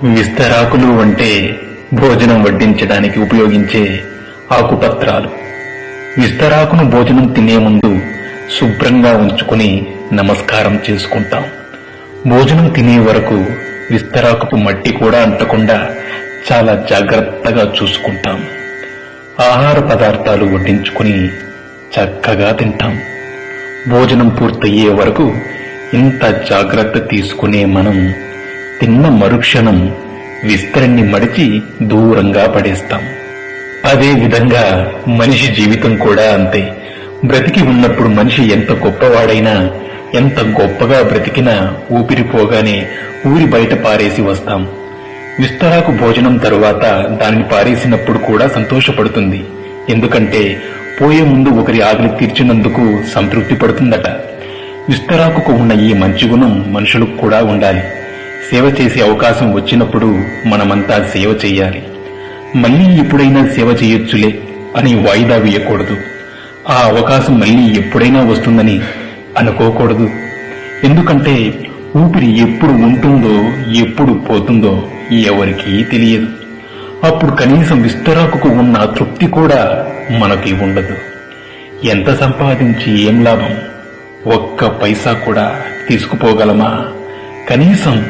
విస్తరాకులు అంటే భోజనం వడ్డించడానికి ఉపయోగించే ఆకుపత్రాలు. విస్తరాకును భోజనం తినే ముందు శుభ్రంగా ఉంచుకుని నమస్కారం చేసుకుంటాం. భోజనం తినే వరకు విస్తరాకుకు మట్టి కూడా అంటకుండా చాలా జాగ్రత్తగా చూసుకుంటాం. ఆహార పదార్థాలు వడ్డించుకుని చక్కగా తింటాం. భోజనం పూర్తయ్యే వరకు ఇంత జాగ్రత్త తీసుకునే మనం తిన్న మరుక్షణం విస్తరణి మడిచి దూరంగా పడేస్తాం. అదే విధంగా మనిషి జీవితం కూడా అంతే. బ్రతికి ఉన్నప్పుడు మనిషి ఎంత గొప్పవాడైనా, ఎంత గొప్పగా బ్రతికినా ఊపిరిపోగానే ఊరి బయట పారేసి వస్తాం. విస్తరాకు భోజనం తరువాత దానిని పారేసినప్పుడు కూడా సంతోషపడుతుంది. ఎందుకంటే పోయే ముందు ఒకరి ఆకలి తీర్చినందుకు సంతృప్తి పడుతుందట. విస్తరాకుకు ఉన్న ఈ మంచి గుణం మనుషులకు కూడా ఉండాలి. సేవ చేసే అవకాశం వచ్చినప్పుడు మనమంతా సేవ చెయ్యాలి. మళ్లీ ఎప్పుడైనా సేవ చేయొచ్చులే అని వాయిదా వేయకూడదు. ఆ అవకాశం మళ్లీ ఎప్పుడైనా వస్తుందని అనుకోకూడదు. ఎందుకంటే ఊపిరి ఎప్పుడు ఉంటుందో ఎప్పుడు పోతుందో ఎవరికీ తెలియదు. అప్పుడు కనీసం విస్తరాకుకు ఉన్న తృప్తి కూడా మనకి ఉండదు. ఎంత సంపాదించి ఏం లాభం? ఒక్క పైసా కూడా తీసుకుపోగలమా? కనీసం